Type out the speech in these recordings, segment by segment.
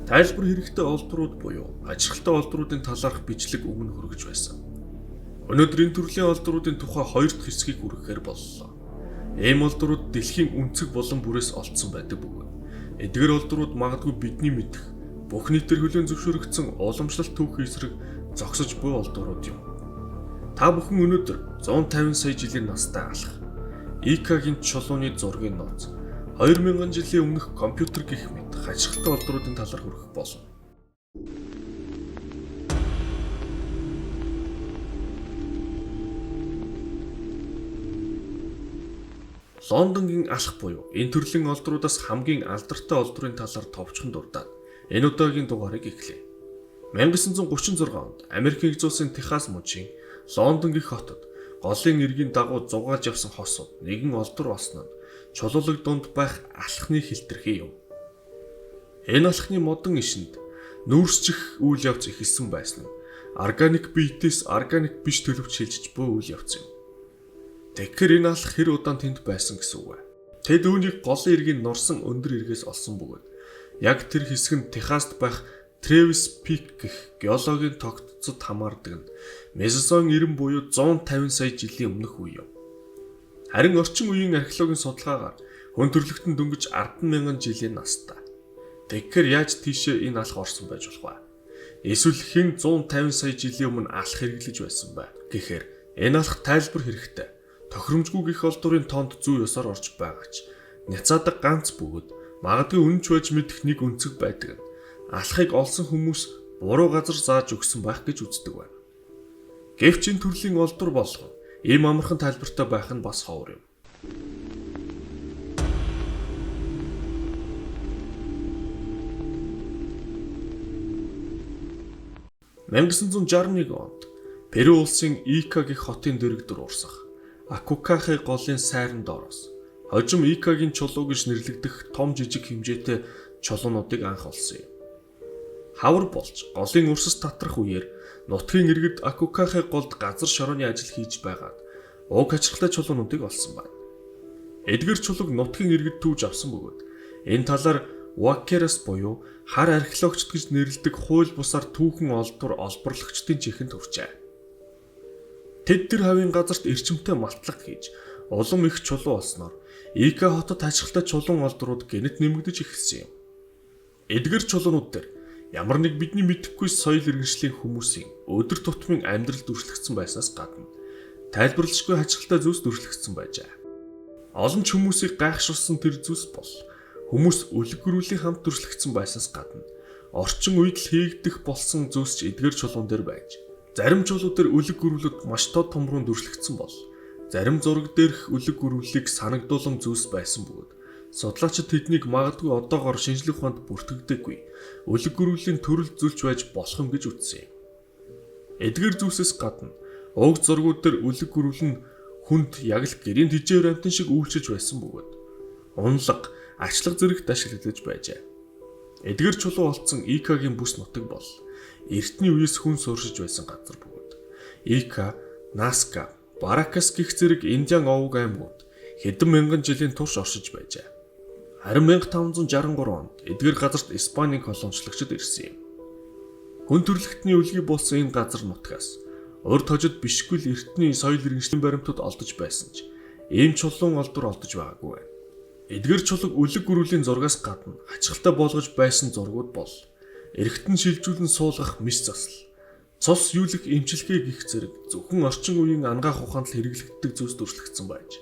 Тайлбар хэрэгтэй олдрууд буюу ажиргалтай олдруудын талаарх бичлэг өмнө хүргэж байсан. Өнөөдөр энэ төрлийн олдруудын тухай хоёр дахь хэсгийг хүргэхээр боллоо. Ийм олдрууд дэлхийн өнцөг болон бүрээс олдсон байдаг бөгөөд эдгээр олдрууд магадгүй бидний мэдэх бүх нийтээр хүлээн зөвшөөрөгдсөн уламжлалт түүхийн эсрэг зогсож буй олдрууд юм. Та бүхэн өнөөдөр 150 сая жилийн настай алах ИК-гийн чулууны зургийн нууц 2000 жилийн өмнөх компьютер гэх мэт хашгиртай олдруудын талаар хүргэх болно. Лондонгийн алх буюу энэ төрлийн олдруудаас хамгийн алдартай олдрын талаар товчхон дурдаад энэ удаагийн дугаарыг эхлэе. 1936 онд Америк нэгдсэн улсын Техас мужийн Лондон гэх хотод голын эргийн дагуу зугаалж явсан хосууд нэгэн олдор болсон нь чулуулаг дунд байх алхны хилтерхий юм. Энэ алхны модон ишинд нүүрсчих үйл явц ихэлсэн байсан нь органик биетээс органик биш төлөвч шилжиж буй үйл явц юм. Тэгэхээр энэ алх хэр удаан тэнд байсан гэсэн үг вэ? Тэд үүнийг голын эргийн нурсан өндөр эргээс олсон бөгөөд яг тэр хэсэг нь Техаст байх Travis Peak гэх геологийн тогтцод хамаардаг нь Месосон 90 буюу 150 сая жилийн өмнөх үе юм. Харин орчин үеийн археологийн судалгаагаар хүн төрлөختөнд дөнгөж 10,000 жилийн настай. Тэгэхээр яаж тийшээ энэ алх орсон байж болох вэ? Эсвэл хэн 150 сая жилийн өмнө алх хэрэглэж байсан бэ? Гэхээр энэ алх тайлбар хэрэгтэй. Тохиромжгүй гэх олдурын тоонд зүй ёсоор орж байгаа ч няцаадаг ганц бөгөөд магадгүй үнэнч байж мэдэх нэг өнцөг байдаг нь алхахыг олсон хүмүүс буруу газар зааж өгсөн байх гэж үздэг байна. Гэвч энэ төрлийн олдур болгон ийм амархан тайлбартай байх нь бас ховор юм. (1961 онд Перу улсын Ика гэх хотын дэргэдэр урсах Акукахе голын сайран доороос хожим Икагийн чулуу гэж нэрлэгдэх том жижиг хэмжээтэй чулуунуудыг анх олсон юм. Хавар болж голын урсас татрах үеэр нутгийн иргэд Акукахе голд газар шорооны ажил хийж байгаад уг ачирхлай чулуунуудыг олсон байна. Эдгээр чулууг нутгийн иргэд түүж авсан бөгөөд энэ талаар Вакерас буюу хар археологчд гэж нэрлэдэг хууль бусаар түүхэн олдвор олборлогчдын чихэнд хүрчээ. Тэд тэр хавийн газарт эрчимтэй малтлаг хийж улам их чулуу олсноор Ика хотод ачирхлай чулуун олдрууд гэнэт нэмэгдэж эхэлсэн юм. Эдгээр чулуунууд дээр ямар нэг бидний мэдэхгүй соёл иргэншлийн хүмүүсийн өдөр тутмын амьдрал дүрслэгдсэн байснаас гадна тайлбарлашгүй ачирхлай зүйлс дүрслэгдсэн байжээ. Олон ч хүмүүсийг гайхшруулсан тэр зүйлс бол хүмүүс үлэг гөрүүлийн хамт дүрслэгдсэн байснаас гадна орчин үед л хийгдэх болсон зүйлс ч эдгээр чулуун дээр байж зарим чулуу дээр үлэг гөрүүлүүд маш тод томрон дүрслэгдсэн бол зарим зураг дээрх үлэг гөрүүлийг санагдуулсан зүйлс байсан бөгөөд судлаачид тэднийг магадгүй одоогоор шинжлэх ухаанд бүртгэгдэггүй үлэг гөрүүлийн төрөл зүйлч байж болох юм гэж үзсэн юм. Эдгээр зүйлсээс гадна уг зургууд дээр үлэг гөрүүл нь хүнд яг л гэрийн тэжээр амтан шиг үйлчилж байсан бөгөөд унлаг, ачлаг зэрэгт ашиглагдаж байжээ. Эдгээр чулуу олдсон Икагийн бүс нутаг бол эртний үеэс хүн сууршиж байсан газар бөгөөд Ика, Наска, Баракас гэх зэрэг Индиан овог аймагуд хэдэн мянган жилийн турш оршиж байжээ. Харин 1563 онд эдгээр газарт Испанийн колоничлогчид ирсэн юм. Хүн төрлөختний үлгий болсон энэ газар нутгаас урд хожид бишгүй л эртний соёл иргэншлийн баримтууд олдож байсан ч ийм чулуун олдвор олдож байгаагүй байна. Эдгээр чулууг үлэг гөрүүлийн зургаас гадна ачирхалтай болгож байсан зургууд бол эргэтэн шилжүүлэн суулгах мис засал, цус юулах эмчилгээ гих зэрэг зөвхөн орчин үеийн ангаах ухаанд л хэрэглэгддэг зүйлс дүрслэгдсэн байж.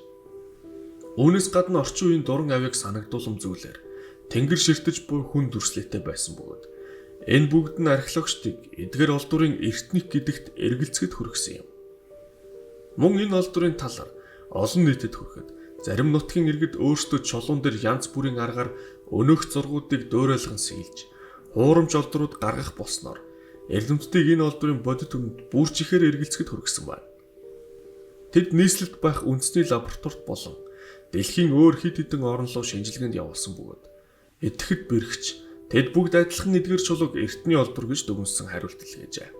Үүнээс гадна орчин үеийн дуран авийг санагдуулам зүйлээр тэнгэр ширтэж буй хүн дүрслэлтэй байсан бөгөөд энэ бүгд нь археологчдыг эдгээр олдврын эртник гэдэгт эргэлзэхэд хүргэсэн юм. Мөн энэ олдврын талаар олон нийтэд хүрэхэд зарим нутгийн иргэд өөрсдөө чулуун дээр янз бүрийн аргаар өнөөх зургуудыг дөөрөөлгөн сэлж хуурамч олдрууд гаргах болсноор эрдэмтдийг энэ олдврын бодит үнэнд бүр чихээр эргэлзэхэд хүргэсэн байна. Тэд нийслэлд байх үндэсний лабораторид болон дэлхийн өөр хэд хэдэн орн руу шинжилгээнд явуулсан бөгөөд итгэхэд бэрхж тэд бүгд адилхан эдгээр чулууг эртний олдвор гэж дүгнсэн хариулт илгээжээ.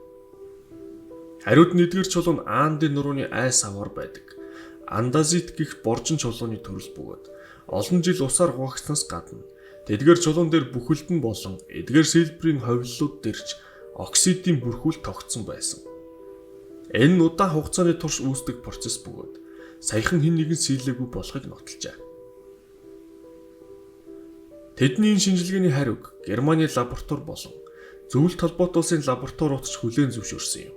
Хариуд нь эдгээр чулуу нь Аандын нурууны айс аваар байдаг. Андазит гэх боржин чулууны төрөл бөгөөд олон жил усаар хугагцснаас гадна Тэдгээр чулуун дээр бүхэлдэн болон эдгээр сэлбэрийн ховлолууд дэрч оксидын бүрхүүл тогтсон байсан. Энэ нь удаан хугацааны турш үүсдэг процесс бөгөөд саяхан хэн нэгэн сийлээгүй болохыг нотолжээ. Тэдний энэ шинжилгээний хариуг Германы лаборатори болон Зөвлөлт холбоот улсын лабораториуд ч хүлээн зөвшөөрсөн юм.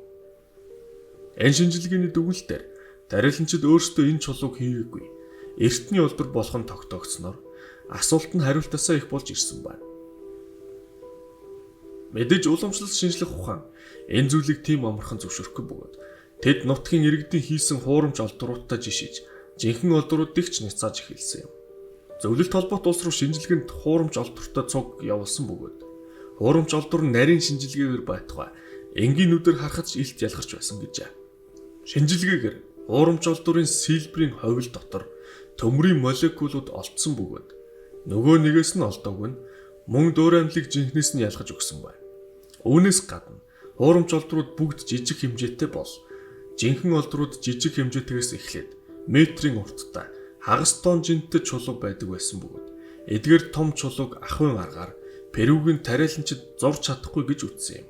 Энэ шинжилгээний дүгнэлтээр дариланчид өөрсдөө энэ чулууг хийгээгүй эртний улдур болох нь тогтоогдсноор асуулт нь хариултаасаа их болж ирсэн байна. Мэдээж уламжлалт шинжлэх ухаан энэ зүйлийг тийм амархан зөвшөөрөхгүй бөгөөд тэд нутгийн иргэдийн хийсэн хуурамч олдуруудтай жишиж жинхэнэ олдуруудыг ч няцааж эхэлсэн юм. Зөвлөлт холбоот улс руу шинжилгээнд хуурамч олдуртай цуг явуулсан бөгөөд хуурамч олдур нь нарийн шинжилгээгээр байтугай энгийнүүдээр харахад ч илт ялгарч байсан гэжээ. Шинжилгээгээр хуурамч олдурын сэлбэрийн ховл дотор төмрийн молекулууд олдсон бөгөөд нөгөө нэгээс нь олдоогүй нь мөн дөөр амьлыг жинхнээс нь ялгаж өгсөн байна. Үүнээс гадна хуурамч олдрууд бүгд жижиг хэмжээтэй бол жинхэнэ олдрууд жижиг хэмжээтэйгээс эхлээд метрийн урттай хагас тонн жинтэй чулуу байдаг байсан бөгөөд эдгээр том чулууг ахуйн аргаар Перугийн тариаланчид зурж чадахгүй гэж үзсэн юм.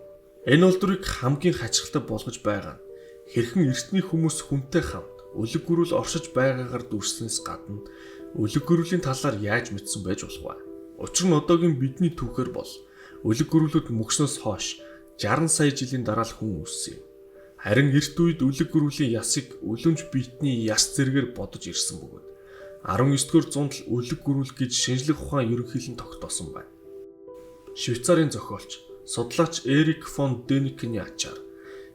Энэ олдрыг хамгийн хачирхалтай болгож байгаа нь хэрхэн эртний хүмүүс хүнтэй хамт үлэг гөрүүл оршиж байгаагаар дүрснээс гадна үлэг гөрүүлийн талаар яаж мэдсэн байж болох вэ? Учир нь одоогийн бидний түүхээр бол үлэг гөрүүлүүд мөкснөөс хойш 60 сая жилийн дараа л хүн үүссэн юм. Харин эрт үед үлэг гөрүүлийн ясыг үлэмж биетний яс зэргээр бодож ирсэн бөгөөд 19-р зуунд л үлэг гөрүүл гэж шинжлэх ухаан ерөнхийлөн тогтоосон байна. Швейцарын зохиолч, судлаач Эрик фон Деникений ачаар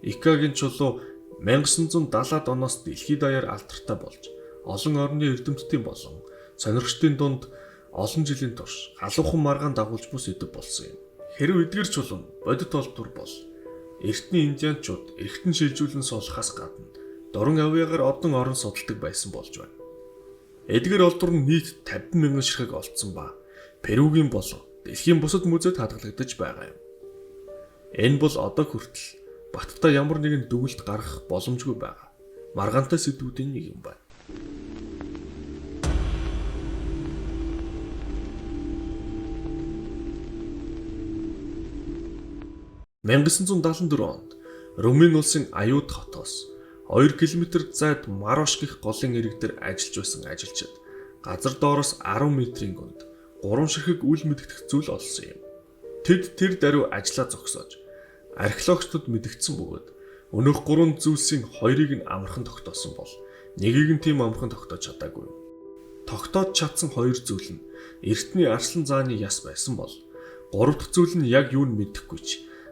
Икагийн чулуу 1970-ад оноос дэлхийд даяар алдартай болж олон орны эрдэмтдийн болон сонирхчдын дунд олон жилийн турш халуухан маргаан дагуулж бүс идэв болсон юм. Хэрэв эдгээр чулуу бодит олдвор бол эртний индианчууд эргэтэн шилжүүлэн суулгахаас гадна дуран авьяагаар одон орон судалдаг байсан болж байна. Эдгээр олдвор нь нийт 50,000 ширхэг олдсон ба Перугийн болон дэлхийн бусад музейд хадгалагдаж байгаа юм. Энэ бол одоо хүртэл Баттаа ямар нэгэн дүгнэлт гаргах боломжгүй байгаа маргаантай сэдвүүдийн нэг юм байна. (1974) онд Румын улсын Аюут хотоос 2 км зайд Марош гэх голын ирэг дээр ажиллаж байсан ажилчид газар доороос 10 метрийн гүнд 3 ширхэг үл мэдэгдэх зүйл олсон юм. Тэд тэр даруй ажиллаа зогсоож археологчдод мэдгдсэн бөгөөд өнөөх 3 зүйлсийн 2-ыг нь амархан тогтоосон бол нэгийг нь тийм амархан тогтоож чадаагүй. Тогтоож чадсан 2 зүйл нь эртний арслан зааны яс байсан бол 3 дахь зүйл нь яг юу нь мэдэхгүй ч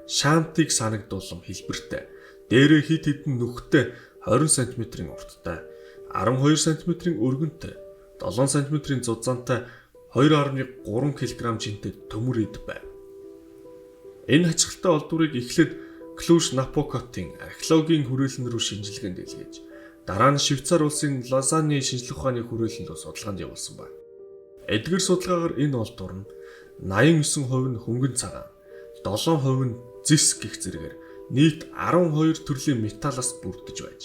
шаантыг санагдуулсан хэлбэртэй дээрээ хит хитэн нүхтэй 20 см-ийн урттай 12 см-ийн өргөнтэй 7 см-ийн зузаантай 2.3 кг жинтэй төмөр эд байв. Энэ хачирхалтай олдврыг эхлээд Клуш Напокотын археологийн хүрээлэн рүү шинжилгээнд илгээж дараа нь Швейцар улсын Лозанны шинжлэх ухааны хүрээлэн рүү судалгаанд явуулсан байна. Эдгээр судалгаагаар энэ олдвор нь 89% нь хөнгөн цагаан, 7% нь зис гэх зэрэгээр нийт 12 төрлийн металлаас бүрдэж байж.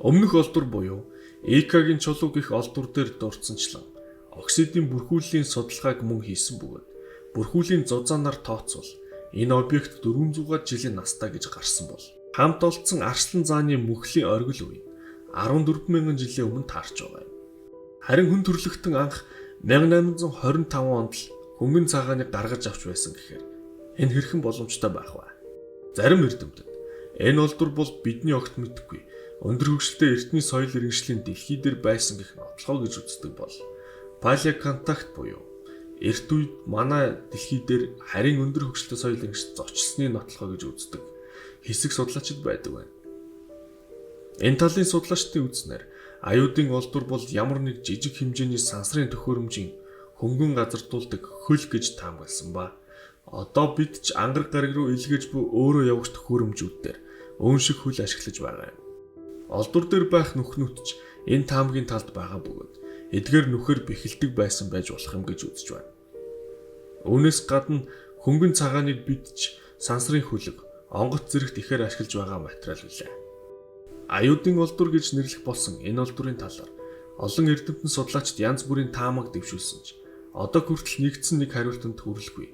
Өмнөх олдвор буюу Икагийн чулуу гэх олдвор дээр дурдсанчлан оксидын бүрхүүлийн судалгааг мөн хийсэн бөгөөд бүрхүүлийн зузаанаар тооцвол энэ объект 400 жилийн настай гэж гарсан бол хамт олдсон арслан зааны мөхлийн оргил үе 14,000 жилийн өмнө таарч байгаа юм. Харин хүн төрлөختөн анх 1825 онд л хөнгөн цагааныг гаргаж авч байсан гэхээр энэ хэрхэн боломжтой байх вэ? Зарим эрдэмтэд энэ олдвор бол бидний огт мэдэхгүй өндөр хөгжилтэй эртний соёл иргэншлийн дэлхий дээр байсан гэх нотлохоо гэж үздэг бол палеоконтакт буюу эрт үед манай дэлхий дээр харин өндөр хөгжилтэй соёл иргэншил зочлсны нотлохоо гэж үздэг хэсэг судлаачид байдаг байна. Энэ талын судлаачдын үзнээр аюудын олдвор бол ямар нэг жижиг хэмжээний сансрын төхөөрөмжийн хөнгөн газардуулдаг хөл гэж таамагласан ба одоо бид ч ангараг гариг руу илгээж буй өөрөө явах төхөөрөмжүүдээр өн шиг хөл ашиглаж байгаа юм. Олдвор дээр байх нүхнүүд ч энэ таамгийн талд байгаа бөгөөд эдгээр нүхээр бэхэлдэг байсан байж болох юм гэж үзэж байна. Үүнээс гадна хөнгөн цагааныг бид ч сансрын хөлөг, онгоц зэрэгт ихээр ашиглаж байгаа материал билээ. Аюудын олдвор гэж нэрлэх болсон энэ олдврын талаар олон эрдэмтэн судлаачид янз бүрийн таамаг дэвшүүлсэн ч одоо хүртэл нэгдсэн нэг хариултанд хүрэлгүй.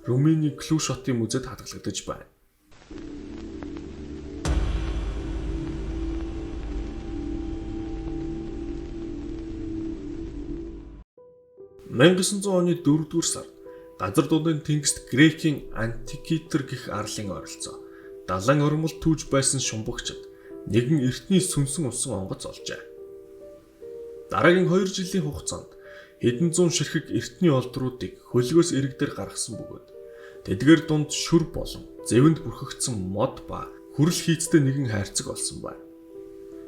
Румыны Клушотын музейд хадгалагдаж байна. 1900 оны 4-р сард газар дундын тэнгист Грекийн Антикитер гэх арлын ойролцоо далайн ормол түүж байсан шумбагчид нэгэн эртний сүнсэн усан онгоц олжээ. Дараагийн 2 жилийн хугацаанд хэдэн зуун ширхэг эртний олдруудыг хөлгөөс иргэдээр гаргасан бөгөөд тэдгээр дунд шүр болон зэвэнд бүрхэгдсэн мод ба хүрэл хийцтэй нэгэн хайрцаг олсон байна.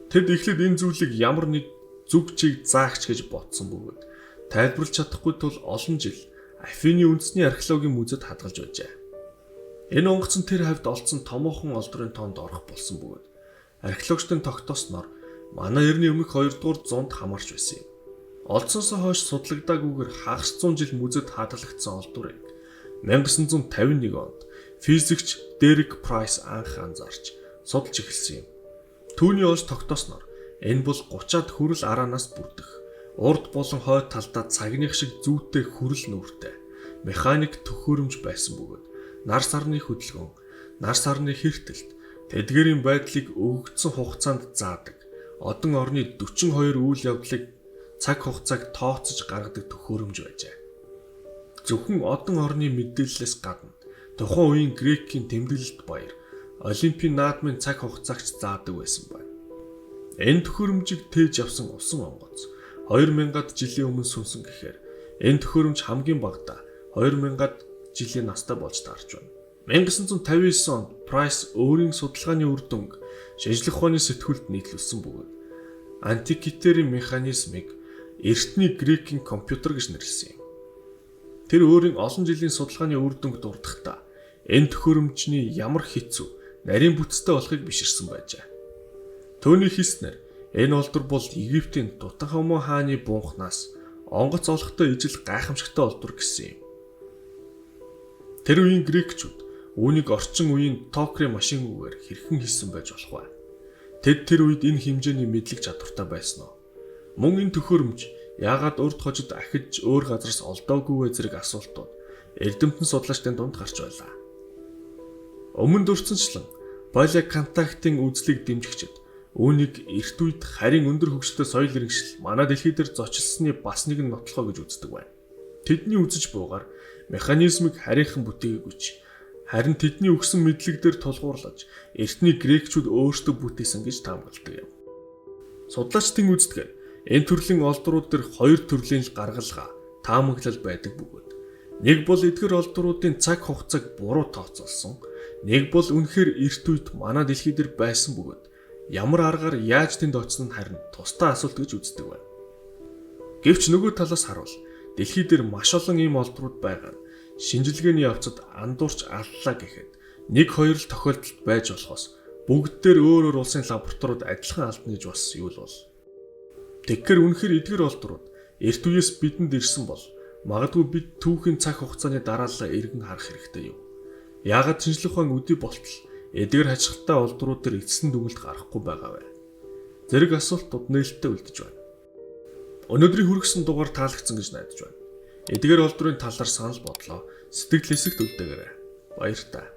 Тэд эхлээд энэ зүйлийг ямар нэг зүг чиг заагч гэж бодсон бөгөөд тайлбарлаж чадахгүй тул олон жил Афины үндэсний археологийн музейд хадгалж байжээ. Энэ онгоц нь тэр хавьд олдсон томоохон олдрын тоонд орох болсон бөгөөд археологчдын тогтоосноор манай эртний өмнөх 2 дугаар зуунд хамаарч байсан юм. Олдсоосоо хойш судлагдаагүйгээр хагас 100 жил музейд хадгалагдсан олдврыг 1951 онд физикч Дерек Прайс анх анзаарч судалж эхэлсэн юм. Түүний олж тогтоосноор энэ бол 30-аад хүрэл араанаас бүрдэх урд болон хойд талдаа цагных шиг зүйтэй хүрэл нүртэй механик төхөөрөмж байсан бөгөөд нар сарны хөдөлгөөн, нар сарны хэртэлт, тэдгээрийн байдлыг өгөгдсөн хугацаанд заадаг одон орны 42 үйл явдлыг цаг хугацааг тооцож гаргадаг төхөөрөмж байжээ. Зөвхөн одон орны мэдээллээс гадна тухайн үеийн Грекийн тэмдэглэлт баяр Олимпийн наадмын цаг хугацаагч заадаг байсан байна. Энэ төхөөрөмжийг тээж авсан усан онгоц 2000-ад жилийн өмнө сүнсэн гэхээр энэ төхөөрөмж хамгийн багадаа 2000-ад жилийн настай болж таарч байна. 1959 онд Прайс өөрийн судалгааны үр дүнг шинжлэх ухааны сэтгүүлд нийтлүүлсэн бөгөөд Антикитерийн механизмыг эртний Грекийн компьютер гэж нэрлэсэн юм. Тэр өөрийн олон жилийн судалгааны үр дүнг дурдахдаа энэ төхөөрөмжний ямар хэцүү, нарийн бүтцтэй болохыг биширсэн байжээ. Төвний хийснээр энэ олдвор бол Египтийн Тутанхамон хааны буунхнаас онгоц олохтой ижил гайхамшигтай олдвор гэсэн юм. Тэр үеийн грекчүүд үүнийг орчин үеийн токрын машингүйгээр хэрхэн хийсэн байж болох вэ? Тэд тэр үед энэ хэмжээний мэдлэг чадвартай байсан уу? Мөн энэ төхөөрөмж яагаад урд хожид ахиж өөр газараас олдоогүй вэ зэрэг асуултууд эрдэмтэн судлаачдын дунд гарч байлаа. Өмнө дурдсанчлан палеоконтактын үзлийг дэмжигчид үүнийг эрт үед харин өндөр хөгжөлтэй соёл иргэншил манай дэлхий дээр зочилсны бас нэгэн нотлохоо гэж үздэг байна. Тэдний үзэж буугаар механизмыг харийнхан бүтээгээгүй ч харин тэдний өгсөн мэдлэг дээр тулгуурлаж эртний грекчүүд өөрсдөө бүтээсэн гэж таамагладаг юм. Судлаачдын үздгээр энэ төрлийн олдрууд дээр 2 төрлийн л гаргалгаа таамаглал байдаг бөгөөд нэг бол эдгээр олдруудын цаг хугацааг буруу тооцоолсон, нэг бол үнэхээр эрт үед манай дэлхий дээр байсан бөгөөд ямар аргаар яаж тэнд очсон нь харин тусдаа асуулт гэж үздэг байна. Гэвч нөгөө талаас харуул дэлхий дээр маш олон ийм олдрууд байгаа нь шинжилгээний явцад андуурч аллаа гэхэд 1-2 л тохиолдолд байж болохоос бүгд дээр өөр өөр улсын лабораториуд адилхан алдна гэж бас юу л бол. Тэгэхээр үнэхээр эдгээр олдрууд эрт үеэс бидэнд ирсэн бол магадгүй бид түүхийн цаг хугацааны дараалал эргэн харах хэрэгтэй юу? Яагаад шинжлэх ухаан өдий болтол эдгээр хачигтай олдрууд төр эцсэн дүгнэлт гарахгүй байгаа вэ? Зэрэг асуултууд нээлттэй үлдэж байна. Өнөөдрийн хүргэсэн дугаар таалагдсан гэж найдаж байна. Эдгээр олдрын талаар санал бодлоо сэтгэл хэсэгт үлдээгээрэй. Баяр таа.